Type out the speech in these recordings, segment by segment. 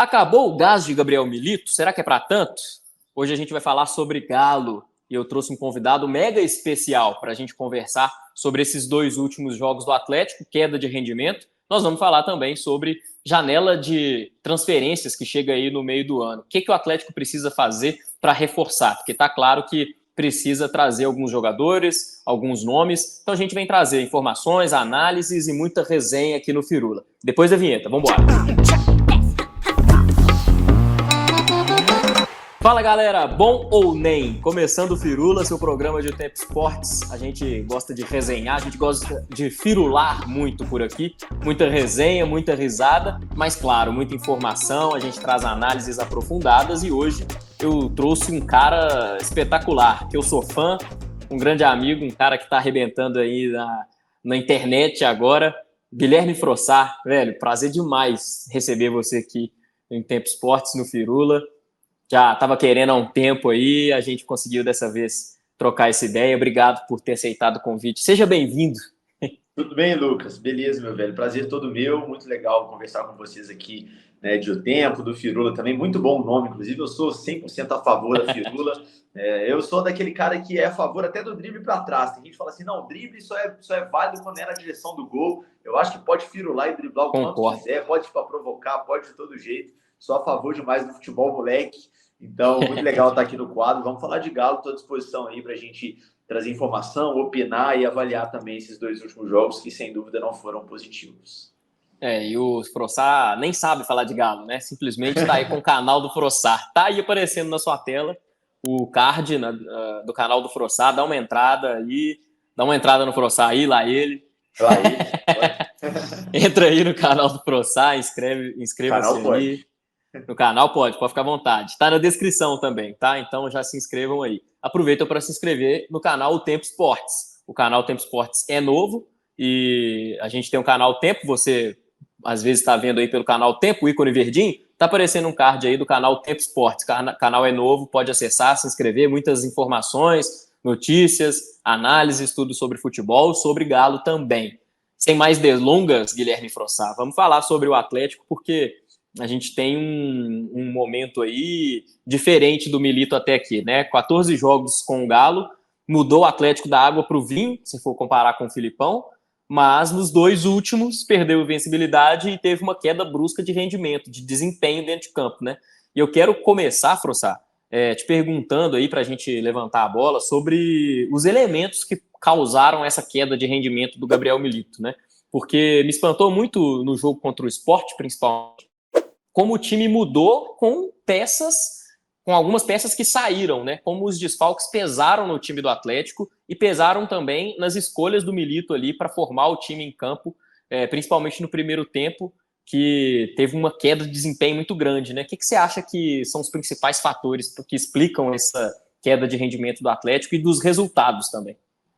Acabou o gás de Gabriel Milito? Será que é para tanto? Hoje a gente vai falar sobre Galo e eu trouxe um convidado mega especial para a gente conversar sobre esses dois últimos jogos do Atlético, queda de rendimento. Nós vamos falar também sobre janela de transferências que chega aí no meio do ano. O que o Atlético precisa fazer para reforçar? Porque está claro que precisa trazer alguns jogadores, alguns nomes. Então a gente vem trazer informações, análises e muita resenha aqui no Firula. Depois da vinheta, vamos embora. Fala galera, bom ou nem? Começando o Firula, seu programa de Tempo Esportes. A gente gosta de resenhar, a gente gosta de firular muito por aqui. Muita resenha, muita risada, mas claro, muita informação, a gente traz análises aprofundadas e hoje eu trouxe um cara espetacular, que eu sou fã, um grande amigo, um cara que tá arrebentando aí na internet agora, Guilherme Frossar. Velho, prazer demais receber você aqui em Tempo Esportes, no Firula. Já estava querendo há um tempo aí, a gente conseguiu dessa vez trocar essa ideia. Obrigado por ter aceitado o convite. Seja bem-vindo. Tudo bem, Lucas? Beleza, meu velho. Prazer todo meu. Muito legal conversar com vocês aqui, né, de O Tempo, do Firula também. Muito bom o nome, inclusive. Eu sou 100% a favor da Firula. Eu sou daquele cara que é a favor até do drible para trás. Tem gente que fala assim, não, drible só é válido quando é na direção do gol. Eu acho que pode firular e driblar o quanto quiser, pode para provocar, pode de todo jeito. Sou a favor demais do futebol, moleque. Então, muito legal estar aqui no quadro. Vamos falar de Galo, estou à disposição aí para a gente trazer informação, opinar e avaliar também esses dois últimos jogos que, sem dúvida, não foram positivos. E o Frossar nem sabe falar de Galo, né? Simplesmente está aí com o canal do Frossar. Está aí aparecendo na sua tela o card do canal do Frossar. Dá uma entrada aí, dá uma entrada no Frossar aí, lá ele. Entra aí no canal do Frossar, inscreva-se aí. No canal pode ficar à vontade. Está na descrição também, tá? Então já se inscrevam aí. Aproveita para se inscrever no canal O Tempo Esportes. O canal Tempo Esportes é novo e a gente tem um canal Tempo, você às vezes está vendo aí pelo canal Tempo, o ícone verdinho, tá aparecendo um card aí do canal Tempo Esportes. O canal é novo, pode acessar, se inscrever, muitas informações, notícias, análises, tudo sobre futebol, sobre Galo também. Sem mais delongas, Guilherme Frossar, vamos falar sobre o Atlético, porque a gente tem um momento aí diferente do Milito até aqui, né? 14 jogos com o Galo, mudou o Atlético da água para o vinho, se for comparar com o Filipão, mas nos dois últimos perdeu invencibilidade e teve uma queda brusca de rendimento, de desempenho dentro de campo, né? E eu quero começar, Frossar, te perguntando aí para a gente levantar a bola sobre os elementos que causaram essa queda de rendimento do Gabriel Milito, né? Porque me espantou muito no jogo contra o Sport, principalmente, como o time mudou com algumas peças que saíram, né? Como os desfalques pesaram no time do Atlético e pesaram também nas escolhas do Milito ali para formar o time em campo, principalmente no primeiro tempo, que teve uma queda de desempenho muito grande, né? O que você acha que são os principais fatores que explicam essa queda de rendimento do Atlético e dos resultados também?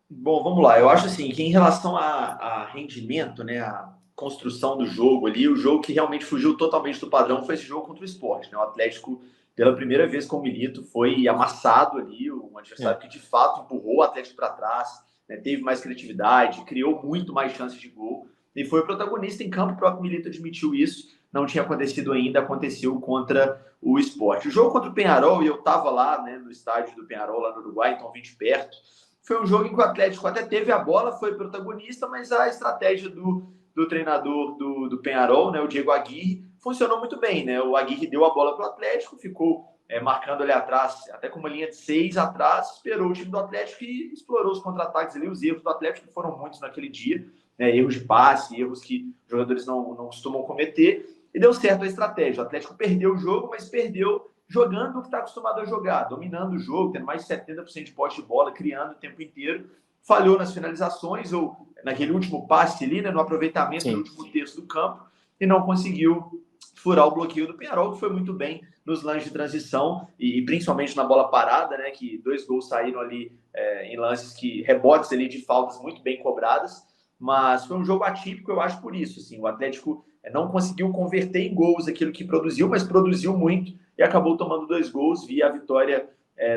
Bom, vamos lá. Eu acho assim que em relação a rendimento, né, a construção do jogo ali, o jogo que realmente fugiu totalmente do padrão foi esse jogo contra o Sport, né? O Atlético, pela primeira vez com o Milito, foi amassado ali, um adversário que de fato empurrou o Atlético para trás, né? Teve mais criatividade, criou muito mais chances de gol e foi o protagonista em campo. O próprio Milito admitiu isso. Não tinha acontecido ainda, aconteceu contra o Sport. O jogo contra o Peñarol, e eu estava lá, né, no estádio do Peñarol, lá no Uruguai, então vim de perto. Foi um jogo em que o Atlético até teve a bola, foi protagonista, mas a estratégia do treinador do Peñarol, né, o Diego Aguirre, funcionou muito bem, né? O Aguirre deu a bola para o Atlético, ficou marcando ali atrás, até com uma linha de 6 atrás, esperou o time do Atlético e explorou os contra-ataques ali, os erros do Atlético, que foram muitos naquele dia, né? Erros de passe, erros que os jogadores não costumam cometer, e deu certo a estratégia. O Atlético perdeu o jogo, mas perdeu jogando o que está acostumado a jogar, dominando o jogo, tendo mais de 70% de posse de bola, criando o tempo inteiro. Falhou nas finalizações ou naquele último passe ali, né, no aproveitamento do último terço do campo, e não conseguiu furar o bloqueio do Peñarol, que foi muito bem nos lances de transição e principalmente na bola parada, né, que 2 gols saíram ali em lances rebotes ali de faltas muito bem cobradas, mas foi um jogo atípico, eu acho, por isso. Assim, o Atlético não conseguiu converter em gols aquilo que produziu, mas produziu muito e acabou tomando 2 gols via a vitória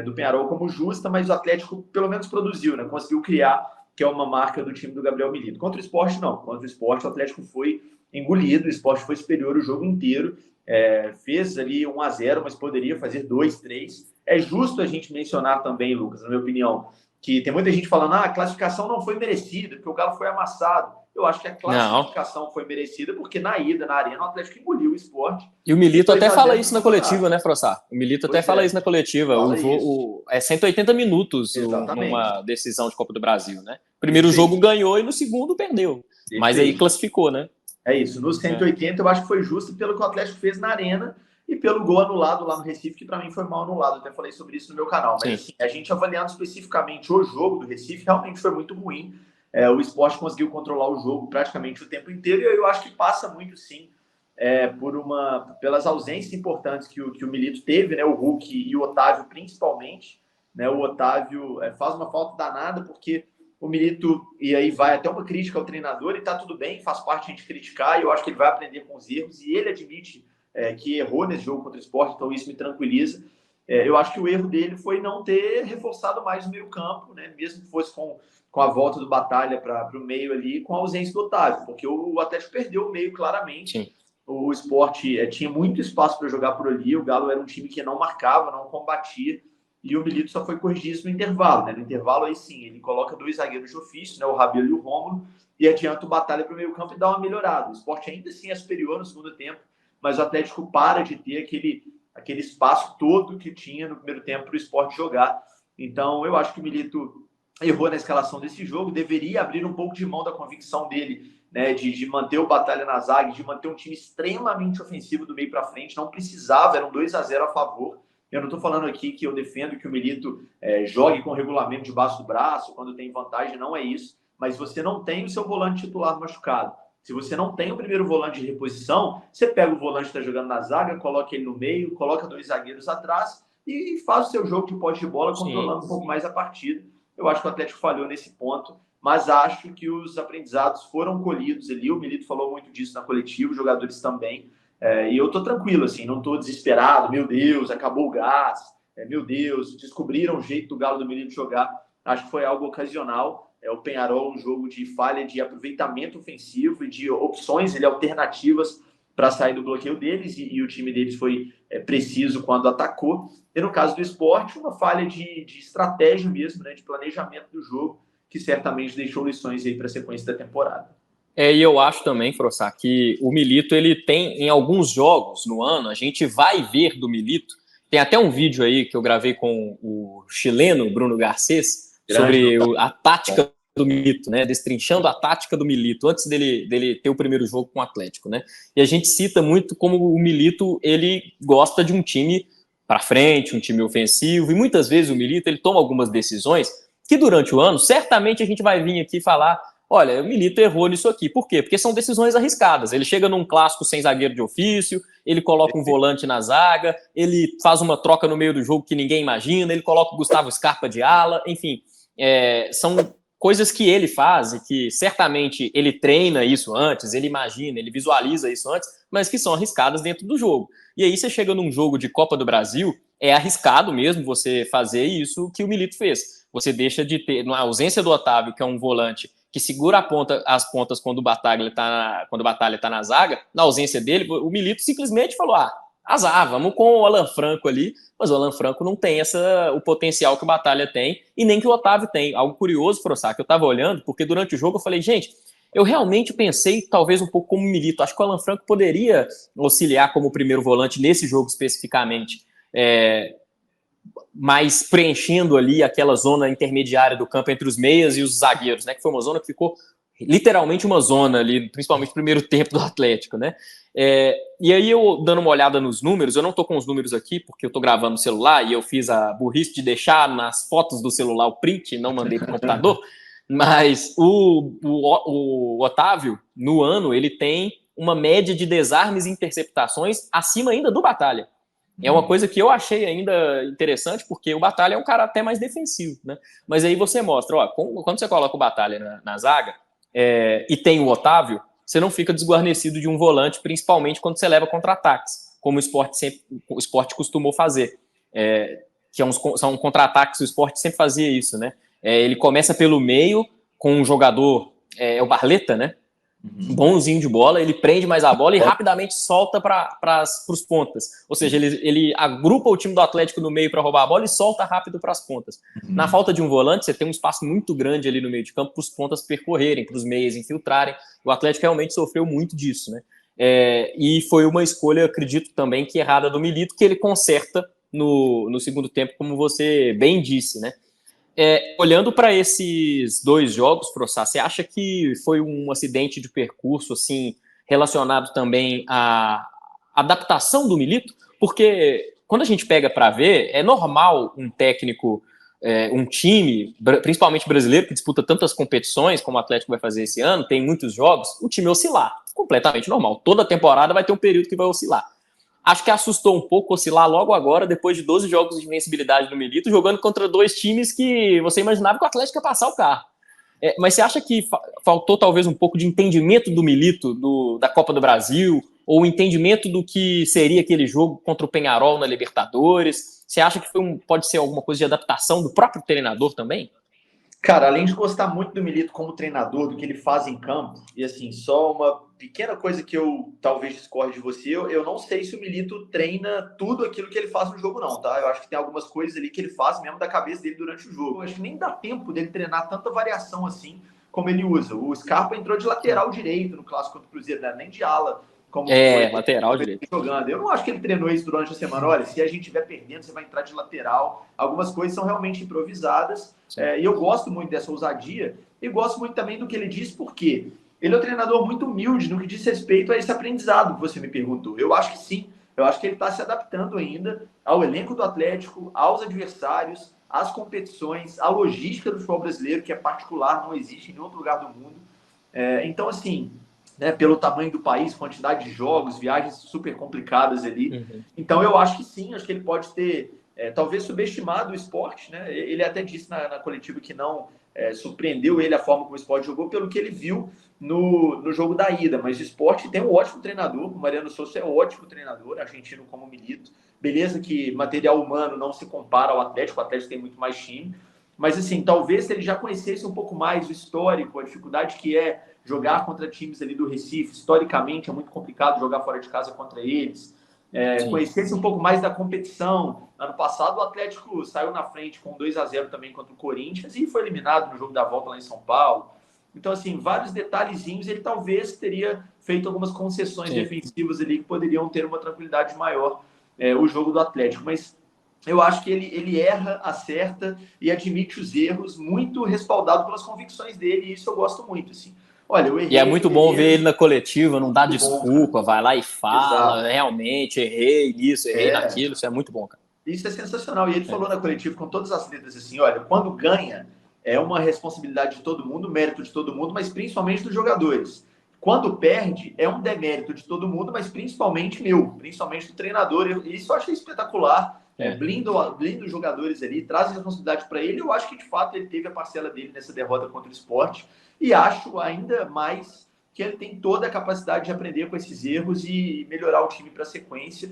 do Peñarol como justa, mas o Atlético pelo menos produziu, né? Conseguiu criar, que é uma marca do time do Gabriel Milito. Contra o Sport, não. Contra o Sport, o Atlético foi engolido, o Sport foi superior o jogo inteiro fez ali 1-0, mas poderia fazer 2-3. É justo a gente mencionar também, Lucas, na minha opinião, que tem muita gente falando, a classificação não foi merecida, porque o Galo foi amassado. Eu acho que a classificação foi merecida, porque na ida, na Arena, o Atlético engoliu o Sport. E o Milito até fala isso na coletiva, né, Frossar? O Milito até fala isso na coletiva. O jogo é 180 minutos numa decisão de Copa do Brasil, né? Primeiro jogo ganhou e no segundo perdeu. Mas aí classificou, né? É isso. Nos 180 eu acho que foi justo pelo que o Atlético fez na Arena e pelo gol anulado lá no Recife, que para mim foi mal anulado. Eu até falei sobre isso no meu canal. Mas assim, a gente avaliando especificamente o jogo do Recife, realmente foi muito ruim. O Sport conseguiu controlar o jogo praticamente o tempo inteiro e eu acho que passa muito, sim, pelas ausências importantes que o Milito teve, né? O Hulk e o Otávio principalmente. Né? O Otávio faz uma falta danada porque o Milito, e aí vai até uma crítica ao treinador, e tá tudo bem, faz parte a gente criticar, e eu acho que ele vai aprender com os erros, e ele admite que errou nesse jogo contra o Sport, então isso me tranquiliza. Eu acho que o erro dele foi não ter reforçado mais o meio campo, né? Mesmo que fosse com a volta do Batalha para o meio ali, com a ausência do Otávio, porque o Atlético perdeu o meio claramente. Sim. O Sport tinha muito espaço para jogar por ali, o Galo era um time que não marcava, não combatia, e o Milito só foi corrigir isso no intervalo, né? No intervalo, aí sim, ele coloca 2 zagueiros de ofício, né? O Rabelo e o Rômulo, e adianta o Batalha para o meio campo e dá uma melhorada. O Sport ainda assim é superior no segundo tempo, mas o Atlético para de ter aquele espaço todo que tinha no primeiro tempo para o Sport jogar. Então, eu acho que o Milito errou na escalação desse jogo, deveria abrir um pouco de mão da convicção dele, né? De manter o Batalha na zaga, de manter um time extremamente ofensivo do meio para frente. Não precisava, eram 2-0 a favor. Eu não estou falando aqui que eu defendo que o Milito jogue com o regulamento debaixo do braço, quando tem vantagem, não é isso. Mas você não tem o seu volante titular machucado. Se você não tem o primeiro volante de reposição, você pega o volante que está jogando na zaga, coloca ele no meio, coloca 2 zagueiros atrás e faz o seu jogo de posse de bola, controlando um pouco mais a partida. Eu acho que o Atlético falhou nesse ponto, mas acho que os aprendizados foram colhidos ali. O Milito falou muito disso na coletiva, os jogadores também. E eu tô tranquilo, assim, não tô desesperado. Meu Deus, acabou o gás. Meu Deus, descobriram o jeito do Galo do Milito jogar. Acho que foi algo ocasional. O Peñarol, um jogo de falha de aproveitamento ofensivo e de opções alternativas para sair do bloqueio deles, e o time deles foi preciso quando atacou. E no caso do Sport, uma falha de estratégia mesmo, né, de planejamento do jogo, que certamente deixou lições aí para a sequência da temporada. E eu acho também, Frossá, que o Milito, ele tem, em alguns jogos no ano, a gente vai ver do Milito, tem até um vídeo aí que eu gravei com o chileno Bruno Garcês, sobre a tática do Milito, né, destrinchando a tática do Milito, antes dele ter o primeiro jogo com o Atlético, né, e a gente cita muito como o Milito, ele gosta de um time para frente, um time ofensivo, e muitas vezes o Milito, ele toma algumas decisões que durante o ano, certamente a gente vai vir aqui falar, olha, o Milito errou nisso aqui. Por quê? Porque são decisões arriscadas. Ele chega num clássico sem zagueiro de ofício, ele coloca um volante na zaga, ele faz uma troca no meio do jogo que ninguém imagina, ele coloca o Gustavo Scarpa de ala, enfim, são coisas que ele faz e que certamente ele treina isso antes, ele imagina, ele visualiza isso antes, mas que são arriscadas dentro do jogo. E aí você chega num jogo de Copa do Brasil, é arriscado mesmo você fazer isso que o Milito fez. Você deixa de ter, na ausência do Otávio, que é um volante que segura as pontas quando o Batalha está na zaga, na ausência dele, o Milito simplesmente falou, azar, vamos com o Alan Franco ali, mas o Alan Franco não tem o potencial que o Batalha tem, e nem que o Otávio tem. Algo curioso, Frossá, que eu estava olhando, porque durante o jogo eu falei, gente, eu realmente pensei talvez um pouco como o Milito, acho que o Alan Franco poderia auxiliar como primeiro volante nesse jogo especificamente, mas preenchendo ali aquela zona intermediária do campo entre os meias e os zagueiros, né? Que foi uma zona que ficou literalmente uma zona ali, principalmente no primeiro tempo do Atlético, né? E aí eu, dando uma olhada nos números, eu não tô com os números aqui, porque eu tô gravando no celular e eu fiz a burrice de deixar nas fotos do celular o print, não mandei pro computador, mas o Otávio, no ano, ele tem uma média de desarmes e interceptações acima ainda do Batalha. É uma coisa que eu achei ainda interessante, porque o Batalha é um cara até mais defensivo, né? Mas aí você mostra, quando você coloca o Batalha na zaga e tem o Otávio, você não fica desguarnecido de um volante, principalmente quando você leva contra-ataques, como o Sport costumou fazer. São contra-ataques, o Sport sempre fazia isso, né? Ele começa pelo meio com um jogador, o Barleta, né? bonzinho de bola, ele prende mais a bola e rapidamente solta para os pontas. Ou seja, ele agrupa o time do Atlético no meio para roubar a bola e solta rápido para as pontas. Na falta de um volante, você tem um espaço muito grande ali no meio de campo para os pontas percorrerem, para os meias infiltrarem. O Atlético realmente sofreu muito disso, né? E foi uma escolha, acredito também, que errada do Milito, que ele conserta no segundo tempo, como você bem disse, né? Olhando para esses 2 jogos, Frossá, você acha que foi um acidente de percurso assim relacionado também à adaptação do Milito? Porque quando a gente pega para ver, é normal um técnico, um time, principalmente brasileiro, que disputa tantas competições como o Atlético vai fazer esse ano, tem muitos jogos, o time oscilar. Completamente normal. Toda temporada vai ter um período que vai oscilar. Acho que assustou um pouco oscilar logo agora, depois de 12 jogos de invencibilidade do Milito, jogando contra 2 times que você imaginava que o Atlético ia passar o carro. Mas você acha que faltou talvez um pouco de entendimento do Milito, da Copa do Brasil, ou entendimento do que seria aquele jogo contra o Peñarol na Libertadores? Você acha que pode ser alguma coisa de adaptação do próprio treinador também? Cara, além de gostar muito do Milito como treinador, do que ele faz em campo, e assim, só uma pequena coisa que eu talvez discorde de você, eu não sei se o Milito treina tudo aquilo que ele faz no jogo, não, tá? Eu acho que tem algumas coisas ali que ele faz mesmo da cabeça dele durante o jogo. Eu acho que nem dá tempo dele treinar tanta variação assim como ele usa. O Scarpa entrou de lateral direito no clássico contra o Cruzeiro, né? Nem de ala. Como lateral direito. Jogando. Eu não acho que ele treinou isso durante a semana. Olha, se a gente estiver perdendo, você vai entrar de lateral. Algumas coisas são realmente improvisadas. E eu gosto muito dessa ousadia. E gosto muito também do que ele diz, porque ele é um treinador muito humilde no que diz respeito a esse aprendizado que você me perguntou. Eu acho que sim. Eu acho que ele está se adaptando ainda ao elenco do Atlético, aos adversários, às competições, à logística do futebol brasileiro, que é particular, não existe em nenhum outro lugar do mundo. Então, assim, né, pelo tamanho do país, quantidade de jogos, viagens super complicadas ali. Então, eu acho que sim, acho que ele pode ter, talvez, subestimado o esporte, né? Ele até disse na coletiva que não surpreendeu ele a forma como o esporte jogou, pelo que ele viu no jogo da ida. Mas o esporte tem um ótimo treinador, o Mariano Souza é um ótimo treinador, argentino como Milito. Beleza que material humano não se compara ao Atlético, o Atlético tem muito mais time. Mas, assim, talvez se ele já conhecesse um pouco mais o histórico, a dificuldade que é jogar contra times ali do Recife, historicamente é muito complicado jogar fora de casa contra eles. Conhecesse um pouco mais da competição. Ano passado o Atlético saiu na frente com 2-0 também contra o Corinthians e foi eliminado no jogo da volta lá em São Paulo. Então, assim, vários detalhezinhos, ele talvez teria feito algumas concessões defensivas ali que poderiam ter uma tranquilidade maior o jogo do Atlético. Mas eu acho que ele erra, acerta e admite os erros, muito respaldado pelas convicções dele, e isso eu gosto muito, assim. Olha, eu errei. E é muito bom ver ele na coletiva, não dá desculpa, vai lá e fala, realmente, errei nisso, errei naquilo, isso é muito bom, cara. Isso é sensacional. E ele falou na coletiva com todas as letras assim, olha, quando ganha, é uma responsabilidade de todo mundo, mérito de todo mundo, mas principalmente dos jogadores. Quando perde, é um demérito de todo mundo, mas principalmente meu, principalmente do treinador. Isso eu achei espetacular. Blinda os jogadores ali, traz a responsabilidade para ele. Eu acho que, de fato, ele teve a parcela dele nessa derrota contra o Sport. E acho ainda mais que ele tem toda a capacidade de aprender com esses erros e melhorar o time para a sequência,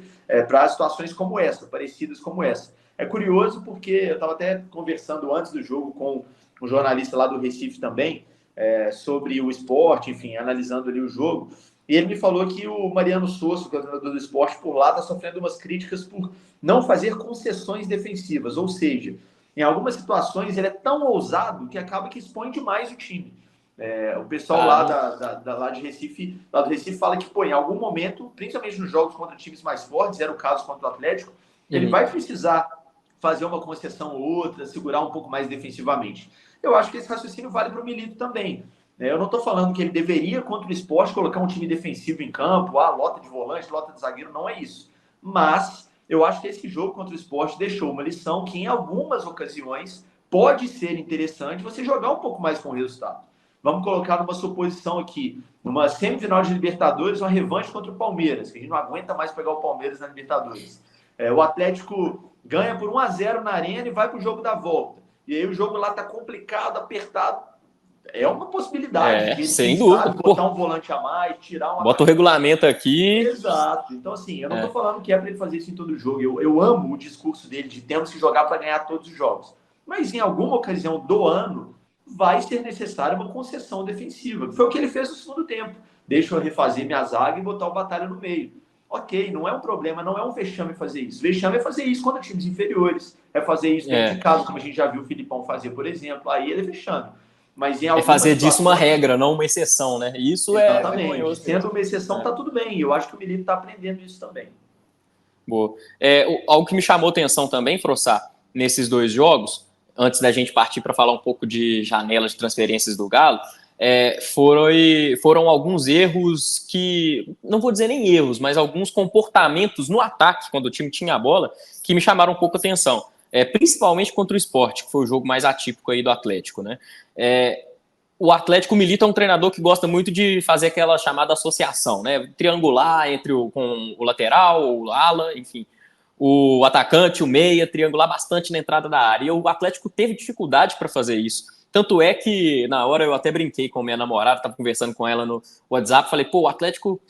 para situações como essa, parecidas como essa. É curioso porque eu estava até conversando antes do jogo com um jornalista lá do Recife também, sobre o Sport, enfim, analisando ali o jogo. E ele me falou que o Mariano Souza, que é o treinador do Sport por lá, está sofrendo umas críticas por não fazer concessões defensivas. Ou seja, em algumas situações ele é tão ousado que acaba que expõe demais o time. O pessoal lá de Recife, lá do Recife fala que, em algum momento, principalmente nos jogos contra times mais fortes, era o caso contra o Atlético, ele vai precisar fazer uma concessão ou outra, segurar um pouco mais defensivamente. Eu acho que esse raciocínio vale para o Milito também. Eu não estou falando que ele deveria, contra o Sport, colocar um time defensivo em campo, lota de volante, lota de zagueiro, não é isso. Mas eu acho que esse jogo contra o Sport deixou uma lição que, em algumas ocasiões, pode ser interessante você jogar um pouco mais com o resultado. Vamos colocar numa suposição aqui, numa semifinal de Libertadores, uma revanche contra o Palmeiras, que a gente não aguenta mais pegar o Palmeiras na Libertadores. O Atlético ganha por 1-0 na Arena e vai para o jogo da volta. E aí o jogo lá está complicado, apertado. É uma possibilidade de sem dúvida, botar um volante a mais, tirar uma... Bota o regulamento aqui. Exato. Então, assim, eu não estou falando que é para ele fazer isso em todo jogo. Eu amo o discurso dele de temos que jogar para ganhar todos os jogos. Mas em alguma ocasião do ano, vai ser necessária uma concessão defensiva, que foi o que ele fez no segundo tempo. Deixa eu refazer minha zaga e botar o Batalha no meio. Ok, não é um problema, não é um vexame fazer isso. Vexame é fazer isso contra times inferiores, é fazer isso dentro de casa, como a gente já viu o Filipão fazer, por exemplo. Aí ele é vexame. Mas em É fazer disso uma situações... regra, não uma exceção, né? Isso é Exatamente. vergonhoso Sendo mesmo. uma exceção, tá tudo bem. E eu acho que o Milito está aprendendo isso também. Boa. Algo que me chamou atenção também, Frossá, nesses dois jogos, antes da gente partir para falar um pouco de janela de transferências do Galo, foram alguns erros que, não vou dizer nem erros, mas alguns comportamentos no ataque, quando o time tinha a bola, que me chamaram um pouco a atenção. Principalmente contra o Sport, que foi o jogo mais atípico aí do Atlético, né? O Atlético Milito é um treinador que gosta muito de fazer aquela chamada associação, né? Triangular com o lateral, o ala, enfim, o atacante, o meia, triangular bastante na entrada da área. E o Atlético teve dificuldade para fazer isso. Tanto é que, na hora, eu até brinquei com minha namorada, estava conversando com ela no WhatsApp, falei, pô, o Atlético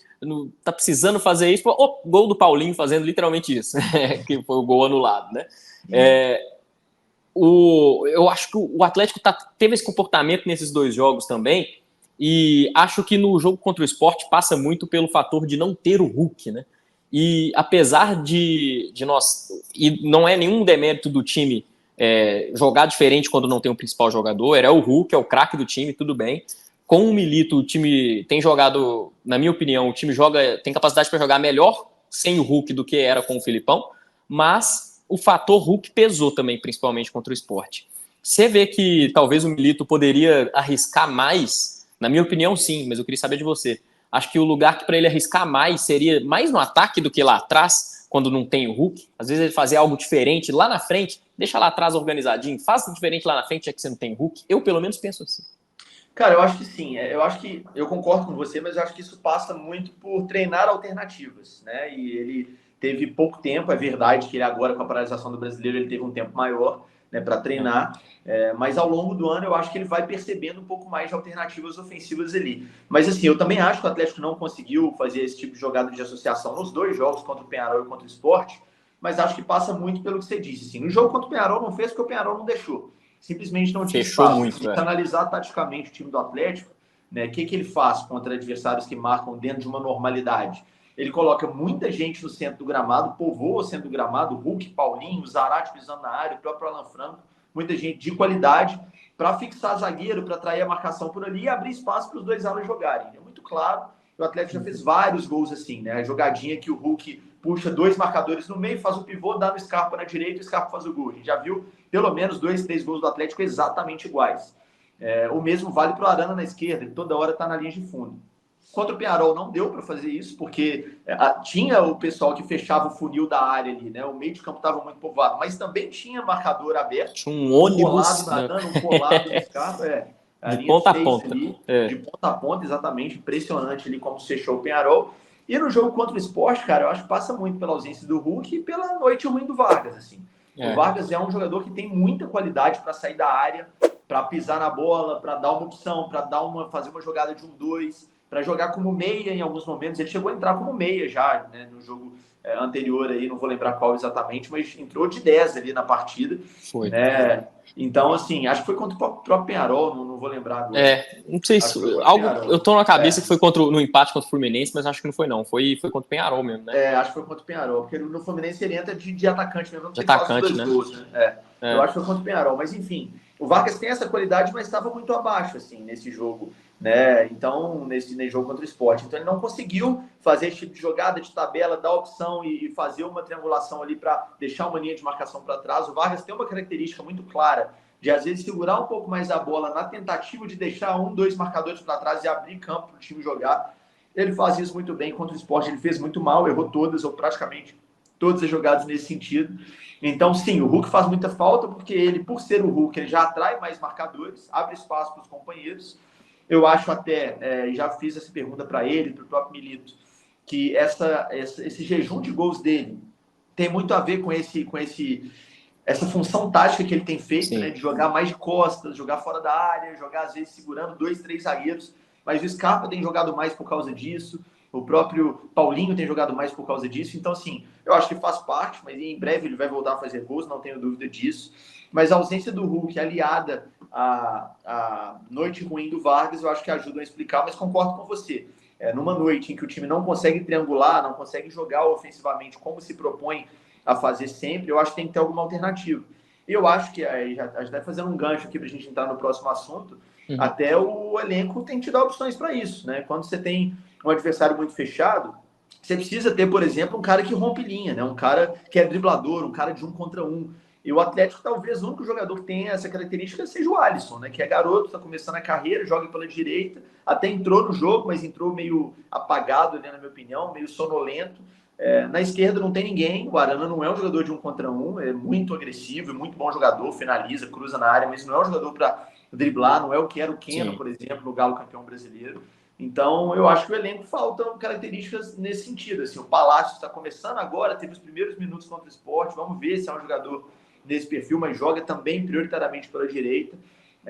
tá precisando fazer isso. O gol do Paulinho fazendo literalmente isso, que foi o gol anulado, né? Eu acho que o Atlético teve esse comportamento nesses dois jogos também, e acho que no jogo contra o Sport passa muito pelo fator de não ter o Hulk, né? E apesar de nós... E não é nenhum demérito do time jogar diferente quando não tem o principal jogador, o Hulk, é o craque do time, tudo bem. Com o Milito, o time tem jogado, na minha opinião, o time tem capacidade para jogar melhor sem o Hulk do que era com o Filipão, mas o fator Hulk pesou também, principalmente contra o Sport. Você vê que talvez o Milito poderia arriscar mais? Na minha opinião, sim, mas eu queria saber de você. Acho que o lugar que para ele arriscar mais seria mais no ataque do que lá atrás, quando não tem o Hulk. Às vezes ele fazer algo diferente lá na frente, deixa lá atrás organizadinho, faz diferente lá na frente, já que você não tem Hulk. Eu, pelo menos, penso assim. Cara, eu acho que sim. Eu acho que eu concordo com você, mas eu acho que isso passa muito por treinar alternativas, né? E ele teve pouco tempo, é verdade que ele agora, com a paralisação do Brasileiro, ele teve um tempo maior, né, para treinar, mas ao longo do ano eu acho que ele vai percebendo um pouco mais de alternativas ofensivas ali. Mas assim, eu também acho que o Atlético não conseguiu fazer esse tipo de jogada de associação nos dois jogos, contra o Peñarol e contra o Sport, mas acho que passa muito pelo que você disse. Assim, no jogo contra o Peñarol não fez porque o Peñarol não deixou. Simplesmente não tinha Fechou espaço. muito, Se analisar taticamente o time do Atlético, né, o que ele faz contra adversários que marcam dentro de uma normalidade? Ele coloca muita gente no centro do gramado, povoa o centro do gramado, Hulk, Paulinho, Zarate pisando na área, o próprio Alan Franco, muita gente de qualidade, para fixar zagueiro, para atrair a marcação por ali e abrir espaço para os dois alas jogarem. É muito claro, o Atlético já fez vários gols assim, né? A jogadinha que o Hulk puxa dois marcadores no meio, faz o pivô, dá no Scarpa na direita, o Scarpa faz o gol. A gente já viu pelo menos 2, 3 gols do Atlético exatamente iguais. O mesmo vale para o Arana na esquerda, que toda hora está na linha de fundo. Contra o Peñarol não deu para fazer isso, porque tinha o pessoal que fechava o funil da área ali, né? O meio de campo estava muito povoado, mas também tinha marcador aberto. Tinha um ônibus. Um colado um colado no Scarpa, de ponta a ponta. Ali, de ponta a ponta, exatamente. Impressionante ali como se fechou o Peñarol. E no jogo contra o Sport, cara, eu acho que passa muito pela ausência do Hulk e pela noite ruim do Vargas, assim. O Vargas é um jogador que tem muita qualidade para sair da área, para pisar na bola, para dar uma opção, para fazer uma jogada de 1-2, para jogar como meia em alguns momentos. Ele chegou a entrar como meia já, né, no jogo anterior aí, não vou lembrar qual exatamente, mas entrou de 10 ali na partida. Foi. Né? Então, assim, acho que foi contra o próprio Peñarol, não vou lembrar agora. Não sei se eu tô na cabeça que foi no empate contra o Fluminense, mas acho que não foi não, foi contra o Peñarol mesmo, né? Acho que foi contra o Peñarol, porque no Fluminense ele entra de atacante mesmo, não de atacante, né? Gols, né? Eu acho que foi contra o Peñarol, mas enfim, o Vargas tem essa qualidade, mas estava muito abaixo, assim, nesse jogo, né? Então, nesse jogo contra o Sport. Então, ele não conseguiu fazer esse tipo de jogada de tabela, dar opção e fazer uma triangulação ali para deixar uma linha de marcação para trás. O Vargas tem uma característica muito clara de, às vezes, segurar um pouco mais a bola na tentativa de deixar 1, 2 marcadores para trás e abrir campo para o time jogar. Ele faz isso muito bem contra o Sport, ele fez muito mal, errou todas, ou praticamente todas as jogadas nesse sentido. Então, sim, o Hulk faz muita falta, porque ele, por ser o Hulk, ele já atrai mais marcadores, abre espaço para os companheiros. Eu acho até, já fiz essa pergunta para ele, para o próprio Milito, que esse jejum de gols dele tem muito a ver com essa função tática que ele tem feito, né, de jogar mais de costas, jogar fora da área, jogar às vezes segurando 2, 3 zagueiros, mas o Scarpa tem jogado mais por causa disso. O próprio Paulinho tem jogado mais por causa disso. Então, assim, eu acho que faz parte, mas em breve ele vai voltar a fazer gols, não tenho dúvida disso. Mas a ausência do Hulk, aliada à noite ruim do Vargas, eu acho que ajuda a explicar, mas concordo com você. Numa noite em que o time não consegue triangular, não consegue jogar ofensivamente como se propõe a fazer sempre, eu acho que tem que ter alguma alternativa. E eu acho que, a gente vai fazendo um gancho aqui para a gente entrar no próximo assunto, até o elenco tem que te dar opções para isso, né? Quando você tem um adversário muito fechado, você precisa ter, por exemplo, um cara que rompe linha, né? Um cara que é driblador, um cara de 1 contra 1. E o Atlético, talvez, o único jogador que tenha essa característica seja o Alisson, né? Que é garoto, está começando a carreira, joga pela direita, até entrou no jogo, mas entrou meio apagado, né, na minha opinião, meio sonolento. Na esquerda não tem ninguém, o Arana não é um jogador de 1 contra 1, é muito agressivo, é muito bom jogador, finaliza, cruza na área, mas não é um jogador para driblar, não é o que era o Keno, por exemplo, no Galo campeão brasileiro. Então, eu acho que o elenco faltam características nesse sentido. Assim, o Palácio está começando agora, teve os primeiros minutos contra o Sport, vamos ver se é um jogador desse perfil, mas joga também prioritariamente pela direita.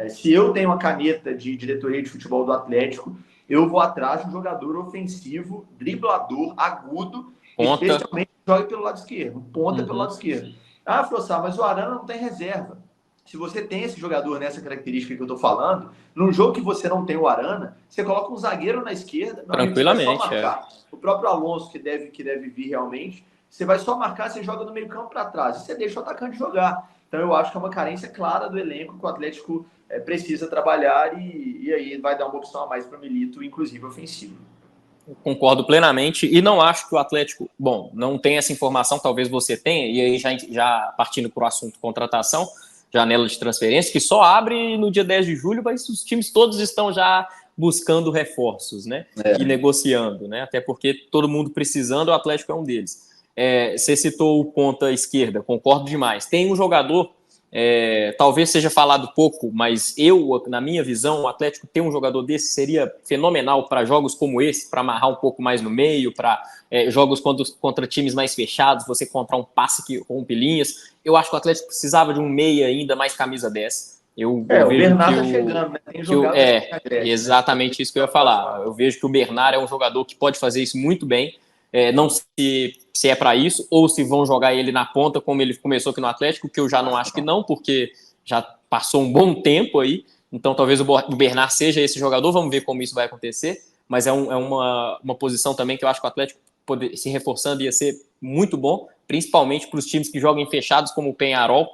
Se eu tenho uma caneta de diretoria de futebol do Atlético, eu vou atrás de um jogador ofensivo, driblador, agudo, Ponta. Especialmente joga pelo lado esquerdo, ponta pelo lado esquerdo. Ah, Frossá, mas o Arana não tem reserva. Se você tem esse jogador nessa característica que eu tô falando, num jogo que você não tem o Arana, você coloca um zagueiro na esquerda, tranquilamente, amigo, você vai só marcar. O próprio Alonso, que deve vir realmente, você vai só marcar, você joga no meio campo para trás, e você deixa o atacante jogar. Então eu acho que é uma carência clara do elenco que o Atlético precisa trabalhar e aí vai dar uma opção a mais para o Milito, inclusive ofensivo. Concordo plenamente e não acho que o Atlético, bom, não tem essa informação, talvez você tenha, e aí já partindo para o assunto contratação, janela de transferência, que só abre no dia 10 de julho, mas os times todos estão já buscando reforços, né, e negociando, né, até porque todo mundo precisando, o Atlético é um deles. Você citou o ponta esquerda, concordo demais. Tem um jogador, talvez seja falado pouco, mas na minha visão, o Atlético ter um jogador desse seria fenomenal para jogos como esse, para amarrar um pouco mais no meio, para jogos contra times mais fechados, você encontrar um passe que rompe linhas. Eu acho que o Atlético precisava de um meia ainda mais camisa 10. Eu o vejo Bernard tá chegando, né? Tem jogado exatamente isso que eu ia falar. Eu vejo que o Bernard é um jogador que pode fazer isso muito bem. Não sei se é para isso, ou se vão jogar ele na ponta, como ele começou aqui no Atlético, que eu já não acho que não, porque já passou um bom tempo aí, então talvez o Bernard seja esse jogador, vamos ver como isso vai acontecer, mas é uma posição também que eu acho que o Atlético se reforçando ia ser muito bom, principalmente para os times que jogam fechados, como o Peñarol,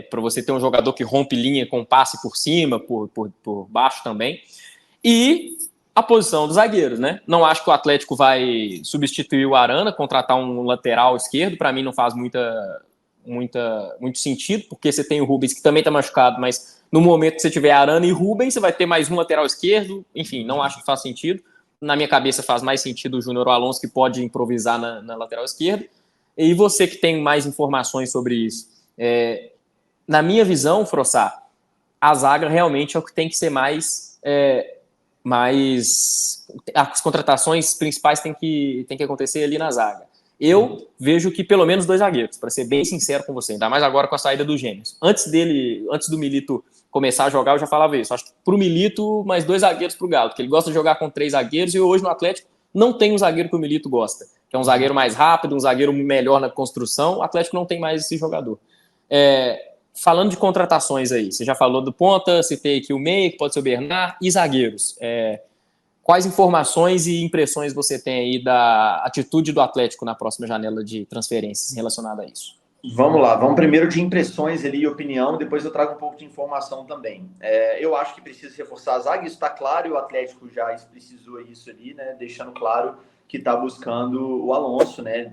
para você ter um jogador que rompe linha com passe por cima, por baixo também, e a posição dos zagueiros, né? Não acho que o Atlético vai substituir o Arana, contratar um lateral esquerdo, para mim não faz muito sentido, porque você tem o Rubens, que também está machucado, mas no momento que você tiver Arana e Rubens, você vai ter mais um lateral esquerdo, enfim, não acho que faz sentido. Na minha cabeça faz mais sentido o Júnior Alonso, que pode improvisar na lateral esquerda. E você que tem mais informações sobre isso. Na minha visão, Frossá, a zaga realmente é o que tem que ser mais as contratações principais têm que acontecer ali na zaga. Eu vejo que pelo menos 2 zagueiros, para ser bem sincero com você, ainda mais agora com a saída dos Gêmeos. Antes do Milito começar a jogar, eu já falava isso. Acho que pro Milito, mais 2 zagueiros pro Galo, porque ele gosta de jogar com 3 zagueiros e hoje no Atlético não tem um zagueiro que o Milito gosta, que é um zagueiro mais rápido, um zagueiro melhor na construção. O Atlético não tem mais esse jogador. Falando de contratações aí, você já falou do ponta, citei aqui o meia, que pode ser o Bernard, e zagueiros. Quais informações e impressões você tem aí da atitude do Atlético na próxima janela de transferências relacionada a isso? Vamos lá, vamos primeiro de impressões ali e opinião, depois eu trago um pouco de informação também. Eu acho que precisa reforçar a zaga, isso está claro, e o Atlético já precisou isso ali, né, deixando claro que está buscando o Alonso, né,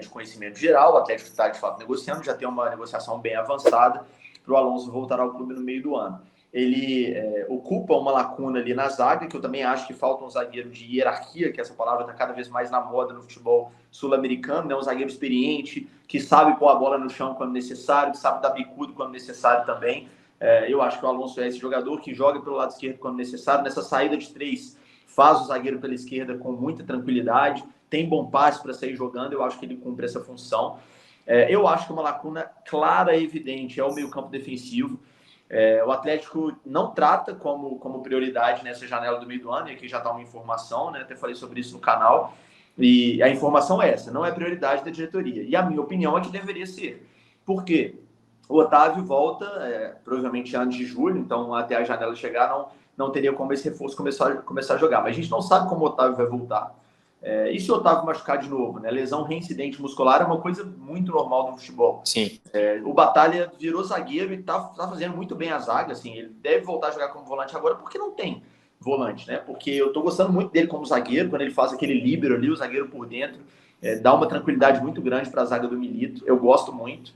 de conhecimento geral, o Atlético está de fato negociando, já tem uma negociação bem avançada para o Alonso voltar ao clube no meio do ano. Ele ocupa uma lacuna ali na zaga, que eu também acho que falta um zagueiro de hierarquia, que essa palavra está cada vez mais na moda no futebol sul-americano, né? Um zagueiro experiente, que sabe pôr a bola no chão quando necessário, que sabe dar bicudo quando necessário também. Eu acho que o Alonso é esse jogador que joga pelo lado esquerdo quando necessário, nessa saída de 3, faz o zagueiro pela esquerda com muita tranquilidade, tem bom passe para sair jogando, eu acho que ele cumpre essa função. Eu acho que uma lacuna clara e evidente é o meio-campo defensivo. O Atlético não trata como prioridade nessa janela do meio do ano, e aqui já está uma informação, né? Até falei sobre isso no canal, e a informação é essa, não é prioridade da diretoria. E a minha opinião é que deveria ser. Por quê? O Otávio volta, provavelmente antes de julho, então até a janela chegar não teria como esse reforço começar a jogar. Mas a gente não sabe como o Otávio vai voltar. E se o Otávio machucar de novo, né? Lesão reincidente muscular é uma coisa muito normal no futebol. Sim. O Batalha virou zagueiro e tá fazendo muito bem a zaga. Assim, ele deve voltar a jogar como volante agora porque não tem volante, né? Porque eu tô gostando muito dele como zagueiro, quando ele faz aquele líbero ali, o zagueiro por dentro, dá uma tranquilidade muito grande para a zaga do Milito. Eu gosto muito.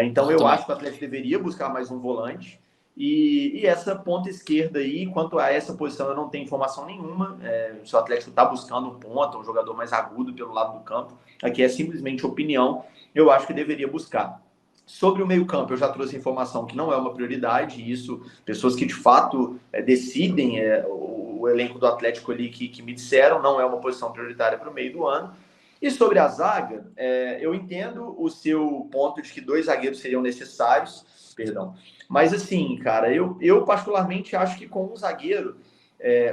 Então eu acho que o Atlético deveria buscar mais um volante. E essa ponta esquerda aí, quanto a essa posição, eu não tenho informação nenhuma. Se o Atlético está buscando um ponta, um jogador mais agudo pelo lado do campo, aqui é simplesmente opinião, eu acho que deveria buscar. Sobre o meio-campo, eu já trouxe informação que não é uma prioridade, e isso, pessoas que de fato decidem o elenco do Atlético ali que me disseram, não é uma posição prioritária para o meio do ano. E sobre a zaga, eu entendo o seu ponto de que 2 zagueiros seriam necessários, mas assim, cara, eu particularmente acho que com um zagueiro,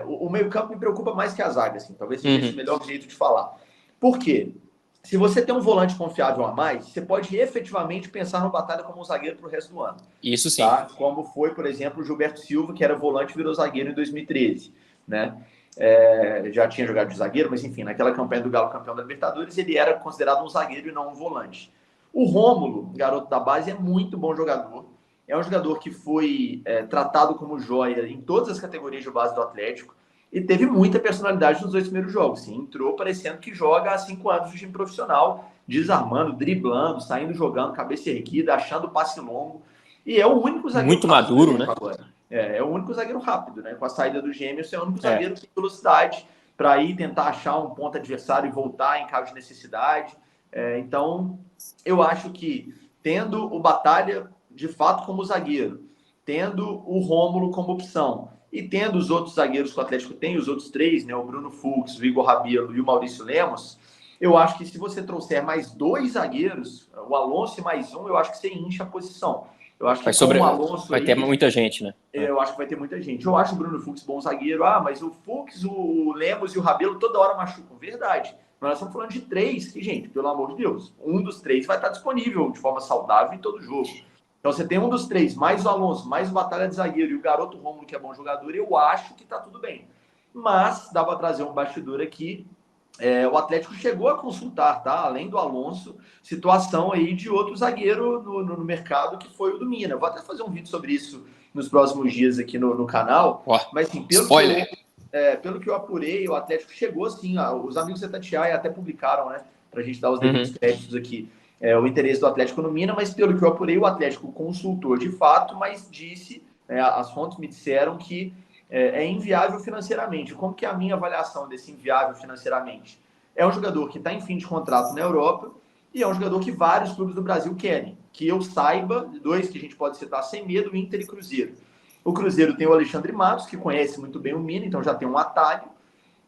o meio-campo me preocupa mais que a zaga, assim, talvez seja esse o melhor jeito de falar. Por quê? Se você tem um volante confiável a mais, você pode efetivamente pensar no Batalha como um zagueiro para o resto do ano. Isso sim. Tá? Como foi, por exemplo, o Gilberto Silva, que era volante e virou zagueiro em 2013, né? Já tinha jogado de zagueiro, mas enfim, naquela campanha do Galo campeão da Libertadores, ele era considerado um zagueiro e não um volante. O Rômulo, garoto da base, é muito bom jogador. É um jogador que foi tratado como joia em todas as categorias de base do Atlético e teve muita personalidade nos 2 primeiros jogos. Sim, entrou parecendo que joga há 5 anos de time profissional, desarmando, driblando, saindo jogando, cabeça erguida, achando passe longo. E é o único zagueiro muito maduro, né? Agora. É o único zagueiro rápido, né? Com a saída do Gêmeos, é o único zagueiro que tem velocidade para ir tentar achar um ponto adversário e voltar em caso de necessidade. Então, eu acho que tendo o Batalha de fato como zagueiro, tendo o Rômulo como opção e tendo os outros zagueiros que o Atlético tem, os outros 3, né? O Bruno Fux, o Igor Rabelo e o Maurício Lemos, eu acho que se você trouxer mais 2 zagueiros, o Alonso e mais um, eu acho que você incha a posição. Eu acho que o Alonso vai ter muita gente, né? Eu acho que vai ter muita gente. Eu acho o Bruno Fux bom zagueiro. Mas o Fux, o Lemos e o Rabelo toda hora machucam. Verdade. Mas nós estamos falando de 3 que, gente, pelo amor de Deus, um dos 3 vai estar disponível de forma saudável em todo jogo. Então você tem um dos 3, mais o Alonso, mais o Batalha de zagueiro e o garoto Rômulo, que é bom jogador, eu acho que tá tudo bem. Mas dá para trazer um bastidor aqui. O Atlético chegou a consultar, tá? Além do Alonso, situação aí de outro zagueiro no mercado, que foi o do Mina. Vou até fazer um vídeo sobre isso nos próximos dias aqui no canal. Mas, assim, pelo que eu apurei, o Atlético chegou, assim, os amigos da Tatiaia até publicaram, né? Pra gente dar os devidos créditos aqui, o interesse do Atlético no Mina, mas pelo que eu apurei, o Atlético consultou de fato, mas disse, as fontes me disseram que é inviável financeiramente. Como que é a minha avaliação desse inviável financeiramente? É um jogador que está em fim de contrato na Europa e é um jogador que vários clubes do Brasil querem. Que eu saiba, 2 que a gente pode citar sem medo, Inter e Cruzeiro. O Cruzeiro tem o Alexandre Matos, que conhece muito bem o Mina, então já tem um atalho.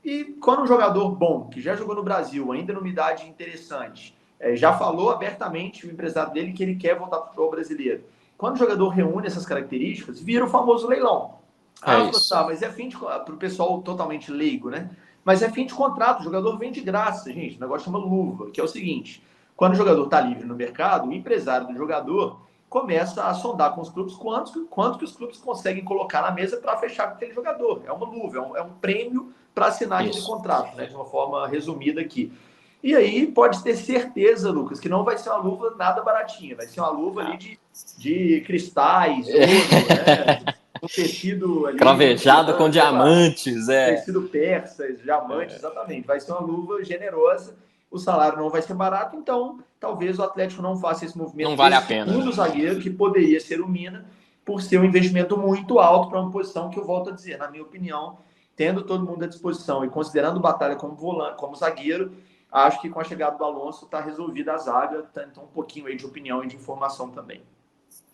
E quando um jogador bom, que já jogou no Brasil, ainda numa idade interessante, já falou abertamente, o empresário dele, que ele quer voltar para o futebol brasileiro. Quando o jogador reúne essas características, vira o famoso leilão. Mas é fim de... Para o pessoal totalmente leigo, né? Mas é fim de contrato, o jogador vem de graça, gente. O negócio chama luva, que é o seguinte: quando o jogador está livre no mercado, o empresário do jogador começa a sondar com os clubes quanto que os clubes conseguem colocar na mesa para fechar com aquele jogador. É uma luva, é um prêmio para assinar aquele contrato, né? De uma forma resumida aqui. E aí pode ter certeza, Lucas, que não vai ser uma luva nada baratinha, vai ser uma luva ali de cristais, ouro, né? Um tecido ali, cravejado com diamantes, tecido persa, diamantes, exatamente. Vai ser uma luva generosa, o salário não vai ser barato, então talvez o Atlético não faça esse movimento. Não vale a pena. Um zagueiro que poderia ser o Mina, por ser um investimento muito alto para uma posição que eu volto a dizer, na minha opinião, tendo todo mundo à disposição e considerando o Batalha como volante, como zagueiro, acho que com a chegada do Alonso está resolvida a zaga, então um pouquinho aí de opinião e de informação também.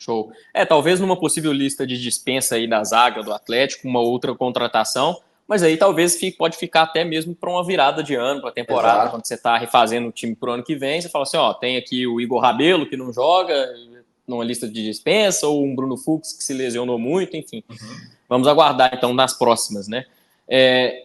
Show. Talvez numa possível lista de dispensa aí da zaga do Atlético, uma outra contratação, mas aí talvez pode ficar até mesmo para uma virada de ano, para a temporada. Exato. Quando você está refazendo o time para o ano que vem, você fala assim, tem aqui o Igor Rabelo, que não joga, numa lista de dispensa, ou um Bruno Fux que se lesionou muito, enfim. Vamos aguardar, então, nas próximas, né?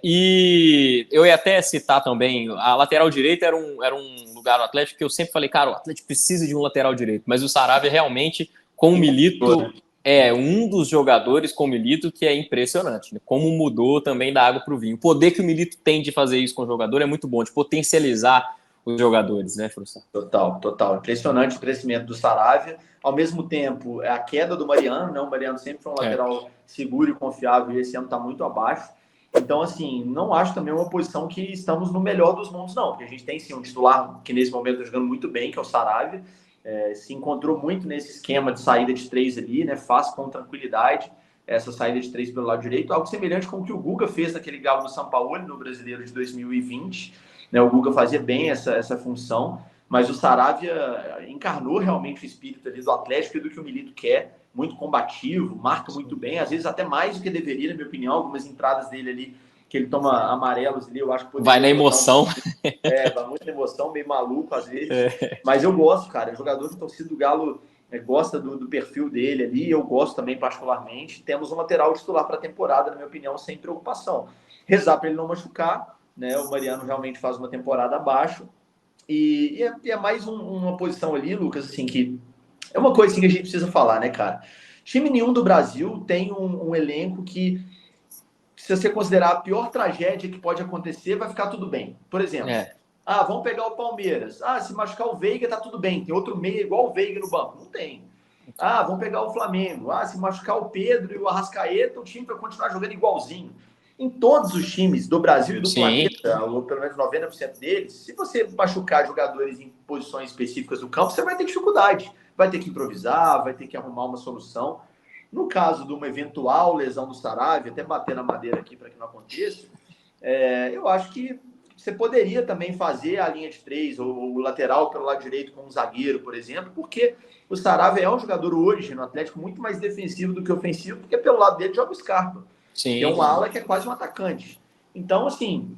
E eu ia até citar também, a lateral direita era um lugar do Atlético que eu sempre falei, cara, o Atlético precisa de um lateral direito, mas o Saravia realmente, com o Milito, é um dos jogadores com o Milito que é impressionante, né? Como mudou também da água para o vinho. O poder que o Milito tem de fazer isso com o jogador é muito bom, de potencializar os jogadores, né, Frussard? Total. Impressionante o crescimento do Saravia. Ao mesmo tempo, a queda do Mariano, né? O Mariano sempre foi um lateral seguro e confiável, e esse ano está muito abaixo. Então, assim, não acho também uma posição que estamos no melhor dos mundos, não. Porque a gente tem, sim, um titular que nesse momento está jogando muito bem, que é o Saravia. Se encontrou muito nesse esquema de saída de 3 ali, né? Faz com tranquilidade essa saída de 3 pelo lado direito. Algo semelhante com o que o Guga fez naquele Galo do São Paulo, no Brasileiro de 2020. Né? O Guga fazia bem essa função, mas o Saravia encarnou realmente o espírito ali do Atlético e do que o Milito quer. Muito combativo, marca muito bem, às vezes até mais do que deveria, na minha opinião. Algumas entradas dele ali, que ele toma amarelos ali, eu acho que vai na emoção. Vai muito na emoção, meio maluco às vezes. Mas eu gosto, cara. O jogador de torcida do Galo gosta do perfil dele ali, eu gosto também particularmente. Temos um lateral titular para a temporada, na minha opinião, sem preocupação. Rezar para ele não machucar, né? O Mariano realmente faz uma temporada abaixo. E é mais uma posição ali, Lucas, assim, que é uma coisa assim, que a gente precisa falar, né, cara? Time nenhum do Brasil tem um elenco que, se você considerar a pior tragédia que pode acontecer, vai ficar tudo bem. Por exemplo, vamos pegar o Palmeiras. Se machucar o Veiga, tá tudo bem. Tem outro meia igual o Veiga no banco. Não tem. Vamos pegar o Flamengo. Se machucar o Pedro e o Arrascaeta, o time vai continuar jogando igualzinho. Em todos os times do Brasil e do planeta, ou pelo menos 90% deles, se você machucar jogadores em posições específicas do campo, você vai ter dificuldade. Vai ter que improvisar, vai ter que arrumar uma solução. No caso de uma eventual lesão do Saravia, até bater na madeira aqui para que não aconteça, eu acho que você poderia também fazer a linha de 3 ou o lateral pelo lado direito com um zagueiro, por exemplo, porque o Saravia é um jogador hoje no Atlético muito mais defensivo do que ofensivo, porque pelo lado dele joga o Scarpa, que é um ala que é quase um atacante. Então, assim,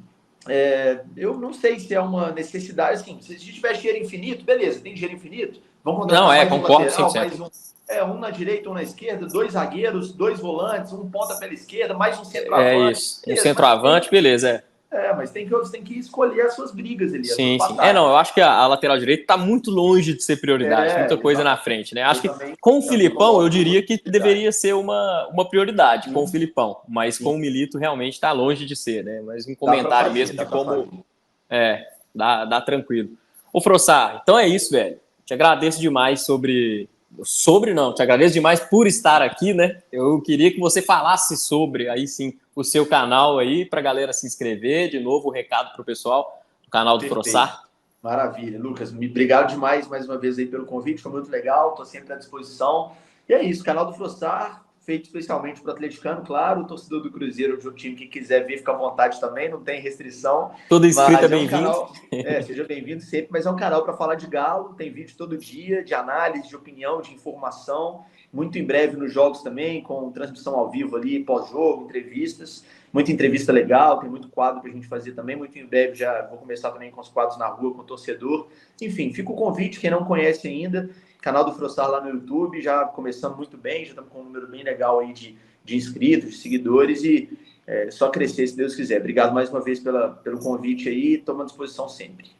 eu não sei se é uma necessidade, assim, se a gente tiver dinheiro infinito, beleza, tem dinheiro infinito, vamos contratar mais concordo, um lateral, mais um na direita, um na esquerda, 2 zagueiros, 2 volantes, um ponta pela esquerda, mais um centroavante. Isso, um centroavante, beleza, mas tem que escolher as suas brigas ali, as suas batalhas. Eu acho que a lateral direita está muito longe de ser prioridade, muita coisa na frente, né? Acho que com o Filipão, eu diria que deveria ser uma prioridade com o Filipão, mas com o Milito realmente está longe de ser, né? Mas um comentário mesmo de como... dá tranquilo. Ô, Frossard, então é isso, velho. Te agradeço demais te agradeço demais por estar aqui, né? Eu queria que você falasse sobre, aí sim, o seu canal aí, para a galera se inscrever. De novo, o recado para o pessoal do canal do Frossard. Maravilha, Lucas. Obrigado demais mais uma vez aí pelo convite, foi muito legal, estou sempre à disposição. E é isso, canal do Frossard, feito especialmente para o atleticano, claro, o torcedor do Cruzeiro, de um time que quiser ver, fica à vontade também, não tem restrição. Todo inscrito é bem-vindo. Seja bem-vindo sempre, mas é um canal para falar de Galo, tem vídeo todo dia, de análise, de opinião, de informação, muito em breve nos jogos também, com transmissão ao vivo ali, pós-jogo, entrevistas, muita entrevista legal, tem muito quadro para a gente fazer também, muito em breve já vou começar também com os quadros na rua, com o torcedor. Enfim, fica o convite, quem não conhece ainda, canal do Frossard lá no YouTube, já começando muito bem, já estamos com um número bem legal aí de inscritos, de seguidores, e só crescer se Deus quiser. Obrigado mais uma vez pelo convite aí, estou à disposição sempre.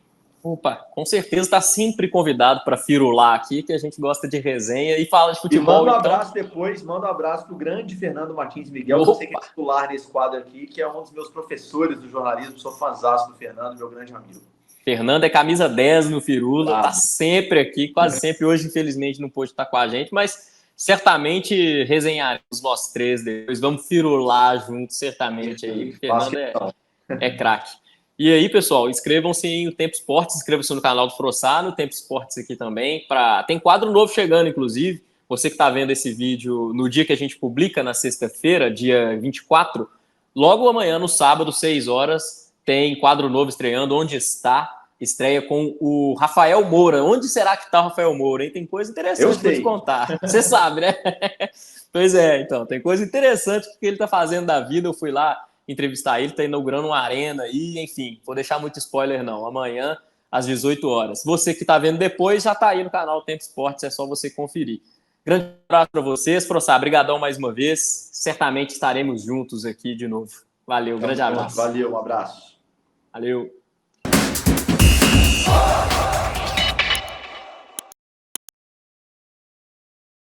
Opa, com certeza está sempre convidado para firular aqui, que a gente gosta de resenha e fala de futebol. E manda um abraço depois, manda um abraço para o grande Fernando Martins Miguel, que eu sei que é titular nesse quadro aqui, que é um dos meus professores do jornalismo, sou fãzaço do Fernando, meu grande amigo. Fernando é camisa 10 no Firula, tá sempre aqui, quase sempre. Hoje, infelizmente, não pôde estar com a gente, mas certamente resenharemos nós três depois. Vamos firular juntos, certamente aí. Fernando é craque. E aí, pessoal, inscrevam-se em o Tempo Esportes, inscrevam-se no canal do Frossard, no Tempo Esportes aqui também. Tem quadro novo chegando, inclusive. Você que está vendo esse vídeo no dia que a gente publica, na sexta-feira, dia 24, logo amanhã, no sábado, 6 horas, tem quadro novo estreando. Onde está? Estreia com o Rafael Moura. Onde será que está o Rafael Moura, hein? Tem coisa interessante para te contar. Você sabe, né? Pois é, então. Tem coisa interessante que ele está fazendo da vida. Eu fui lá entrevistar ele, está inaugurando uma arena aí, enfim. Vou deixar muito spoiler, não. Amanhã, às 18 horas. Você que está vendo depois, já está aí no canal Tempo Esportes, é só você conferir. Grande abraço para vocês. Frossá, brigadão mais uma vez. Certamente estaremos juntos aqui de novo. Valeu, grande abraço. Valeu, um abraço. Valeu.